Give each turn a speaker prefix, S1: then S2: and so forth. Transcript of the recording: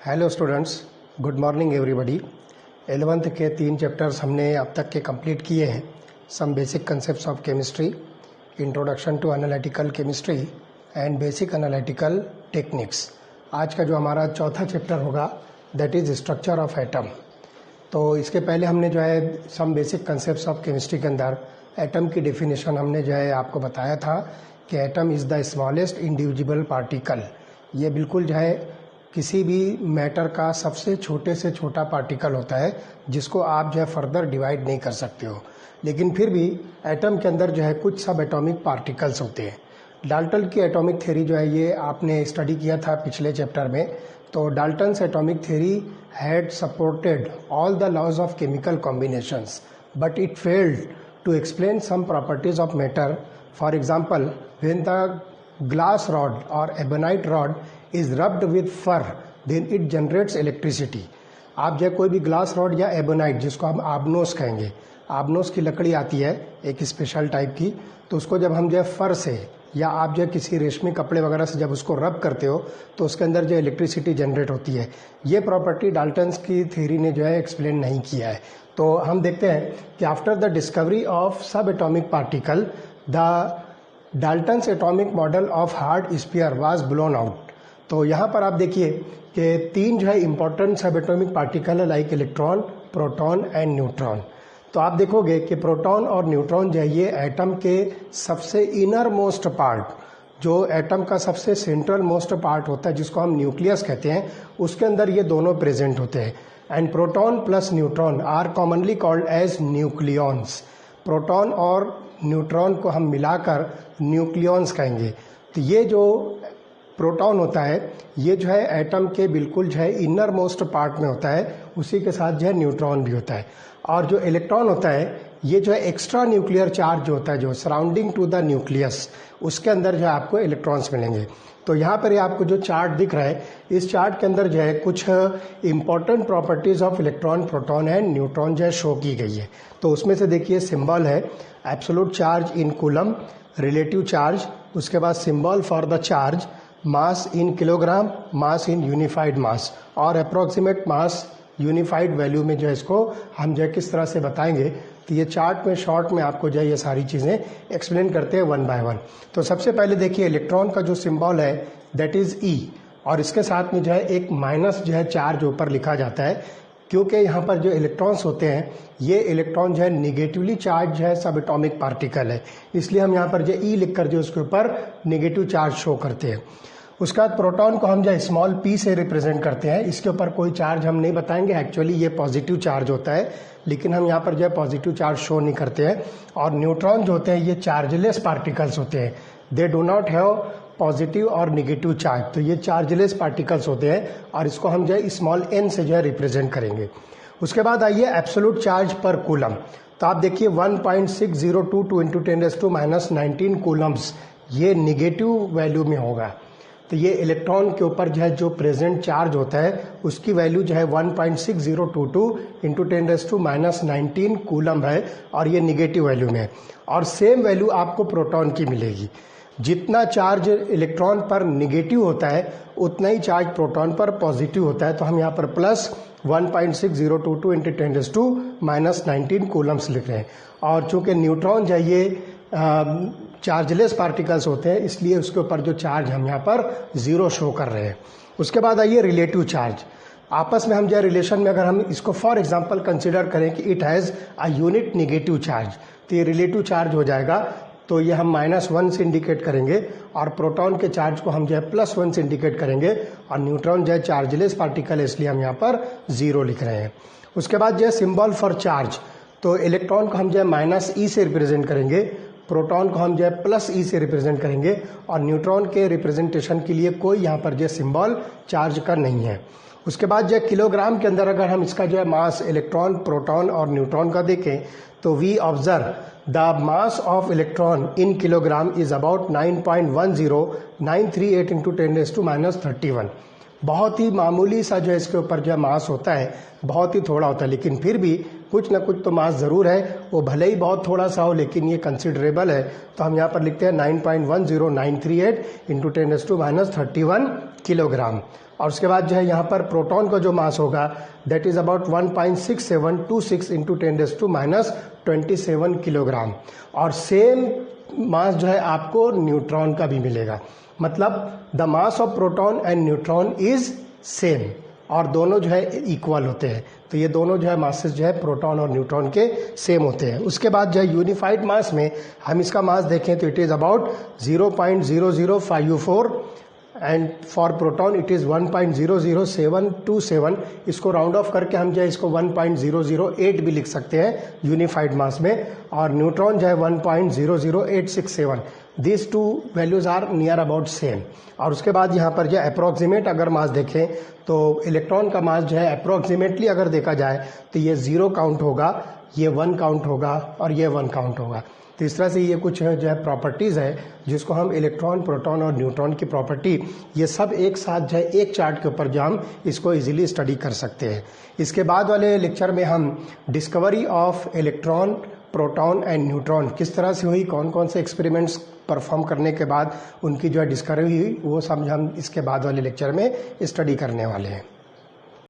S1: Hello students, good morning everybody. 11th के 3 chapters हमने अब तक के कंप्लीट किए हैं। Some basic concepts of chemistry, introduction to analytical chemistry and basic analytical techniques. आज का जो हमारा चौथा चैप्टर होगा that is structure of atom. तो इसके पहले हमने जो है some basic concepts of chemistry के अंदर एटम की डेफिनेशन हमने जो है आपको बताया था कि atom is the smallest individual particle. ये बिल्कुल जो है किसी भी मैटर का सबसे छोटे से छोटा पार्टिकल होता है जिसको आप जो है फर्दर डिवाइड नहीं कर सकते हो। लेकिन फिर भी एटम के अंदर जो है कुछ सब एटॉमिक पार्टिकल्स होते हैं। डाल्टन की एटॉमिक थ्योरी जो है ये आपने स्टडी किया था पिछले चैप्टर में। तो Dalton's atomic theory had supported all the laws of chemical combinations but it failed to explain some properties of matter. For example, when the glass rod or ebonite rod is rubbed with fur then it generates electricity। आप जो कोई भी glass rod या ebonite, जिसको हम आबनोस कहेंगे, आबनोस की लकड़ी आती है एक स्पेशल टाइप की, तो उसको जब हम जो है फर से या आप जो किसी रेशमी कपड़े वगैरह से जब उसको रब करते हो तो उसके अंदर जो इलेक्ट्रिसिटी जनरेट होती है। ये प्रॉपर्टी डाल्टन्स की थ्योरी ने जो है एक्सप्लेन नहीं किया है। तो हम देखते हैं कि आफ्टर द डिस्कवरी ऑफ सब atomic particle the Dalton's atomic model of hard sphere was blown out. तो यहाँ पर आप देखिए कि 3 जो है इंपॉर्टेंट सब एटॉमिक पार्टिकल है, like electron, proton and neutron. तो आप देखोगे कि प्रोटॉन और न्यूट्रॉन जो है ये एटम के सबसे इनर मोस्ट पार्ट, जो एटम का सबसे सेंट्रल मोस्ट पार्ट होता है जिसको हम न्यूक्लियस कहते हैं, उसके अंदर ये दोनों प्रेजेंट होते हैं। And proton plus neutron are commonly called as nucleons. Proton और न्यूट्रॉन को हम मिलाकर न्यूक्लियॉन्स कहेंगे। तो ये जो प्रोटॉन होता है ये जो है एटम के बिल्कुल जो है इनर मोस्ट पार्ट में होता है, उसी के साथ जो है न्यूट्रॉन भी होता है। और जो इलेक्ट्रॉन होता है ये जो है एक्स्ट्रा न्यूक्लियर चार्ज जो होता है, जो सराउंडिंग टू द न्यूक्लियस, उसके अंदर जो है आपको इलेक्ट्रॉन्स मिलेंगे। तो यहाँ पर आपको जो चार्ट दिख रहा है, इस चार्ट के अंदर जो है कुछ important properties of electron, proton and neutron जो है शो की गई है। तो उसमें से देखिए सिंबल है absolute charge in coulomb, relative charge, उसके बाद symbol for the charge, mass in kilogram, mass in unified mass, और अप्रोक्सीमेट मास यूनिफाइड वैल्यू में जो है इसको हम जो है किस तरह से बताएंगे। तो ये चार्ट में शॉर्ट में आपको जो है ये सारी चीज़ें एक्सप्लेन करते हैं वन बाय वन। तो सबसे पहले देखिए इलेक्ट्रॉन का जो सिंबल है दैट इज़ ई, और इसके साथ में जो है एक माइनस जो है चार्ज ऊपर लिखा जाता है, क्योंकि यहाँ पर जो इलेक्ट्रॉन्स होते हैं ये इलेक्ट्रॉन जो है निगेटिवली चार्ज है सब एटॉमिक पार्टिकल है, इसलिए हम यहाँ पर जो ई लिख कर जो उसके ऊपर निगेटिव चार्ज शो करते हैं। उसके बाद प्रोटॉन को हम जो स्मॉल पी से रिप्रेजेंट करते हैं, इसके ऊपर कोई चार्ज हम नहीं बताएंगे, एक्चुअली ये पॉजिटिव चार्ज होता है, लेकिन हम यहाँ पर जो है पॉजिटिव चार्ज शो नहीं करते हैं। और न्यूट्रॉन जो होते हैं ये चार्जलेस पार्टिकल्स होते हैं, they do not have positive और निगेटिव चार्ज, तो ये चार्जलेस पार्टिकल्स होते हैं और इसको हम जो है स्मॉल एन से जो है रिप्रेजेंट करेंगे। उसके बाद आइए एब्सोल्यूट चार्ज पर कूलम। तो आप देखिए 1.6022 × 10⁻⁹ कूलम्स ये निगेटिव वैल्यू में होगा। तो ये इलेक्ट्रॉन के ऊपर जो है जो प्रेजेंट चार्ज होता है उसकी वैल्यू जो है 1.6022 × 10⁻⁹ कूलम है, और ये निगेटिव वैल्यू में है। और सेम वैल्यू आपको प्रोटॉन की मिलेगी। जितना चार्ज इलेक्ट्रॉन पर निगेटिव होता है उतना ही चार्ज प्रोटॉन पर पॉजिटिव होता है, तो हम यहाँ पर प्लस 1.6022 × 10⁻⁹ कूलम्स लिख रहे हैं। और चूंकि न्यूट्रॉन जो है ये चार्जलेस पार्टिकल्स होते हैं, इसलिए उसके ऊपर जो चार्ज हम यहाँ पर 0 शो कर रहे हैं। उसके बाद आइए रिलेटिव चार्ज। आपस में हम जो रिलेशन में अगर हम इसको फॉर एग्जांपल कंसीडर करें कि it has a unit negative charge, तो ये रिलेटिव चार्ज हो जाएगा। तो ये हम -1 से इंडिकेट करेंगे, और प्रोटॉन के चार्ज को हम जो है +1 से इंडिकेट करेंगे, और न्यूट्रॉन जो है चार्जलेस पार्टिकल है इसलिए हम यहाँ पर 0 लिख रहे हैं। उसके बाद जो है सिंबल फॉर चार्ज, तो इलेक्ट्रॉन को हम जो है -E से रिप्रेजेंट करेंगे, प्रोटॉन को हम जो है +E से रिप्रेजेंट करेंगे, और न्यूट्रॉन के रिप्रेजेंटेशन के लिए कोई यहाँ पर जो सिंबल चार्ज का नहीं है। उसके बाद जो किलोग्राम के अंदर अगर हम इसका जो है मास इलेक्ट्रॉन, प्रोटॉन और न्यूट्रॉन का देखें तो we observe the mass of electron in kilogram is about 9.10938 × 10⁻31। बहुत ही मामूली सा जो है इसके ऊपर जो मास होता है, बहुत ही थोड़ा होता है, लेकिन फिर भी कुछ ना कुछ तो मास ज़रूर है, वो भले ही बहुत थोड़ा सा हो लेकिन ये कंसिडरेबल है। तो हम यहाँ पर लिखते हैं 9.10938 × 10⁻31 किलोग्राम। और उसके बाद जो है यहाँ पर प्रोटॉन का जो मास होगा that is about 1.6726 into 10⁻⁻27 kilogram. और सेम मास जो है आपको न्यूट्रॉन का भी मिलेगा, मतलब the mass of proton and neutron is same, और दोनों जो है इक्वल होते हैं। तो ये दोनों जो है मासेस जो है प्रोटॉन और न्यूट्रॉन के सेम होते हैं। उसके बाद जो है यूनिफाइड मास में हम इसका मास देखें तो it is about 0.0054 and for proton it is 1.00727। इसको राउंड ऑफ करके हम जो है इसको 1.008 भी लिख सकते हैं यूनिफाइड मास में, और न्यूट्रॉन जो है 1.00867। This two values are near about same. और उसके बाद यहाँ पर जो अप्रोक्सीमेट अगर मास देखें तो इलेक्ट्रॉन का मास जो है अप्रोक्सीमेटली अगर देखा जाए तो ये 0 काउंट होगा, ये 1 काउंट होगा और ये 1 काउंट होगा। तो इस तरह से ये कुछ जो है प्रॉपर्टीज़ है जिसको हम इलेक्ट्रॉन, प्रोटॉन और न्यूट्रॉन की प्रॉपर्टी, ये सब एक साथ जो है एक चार्ट के ऊपर जो हम इसको इजीली स्टडी कर सकते हैं। इसके बाद वाले लेक्चर में हम discovery of electron, proton and neutron किस तरह से हुई, कौन कौन से एक्सपेरिमेंट्स परफॉर्म करने के बाद उनकी जो है डिस्कवरी हुई, वो सब हम इसके बाद वाले लेक्चर में स्टडी करने वाले हैं।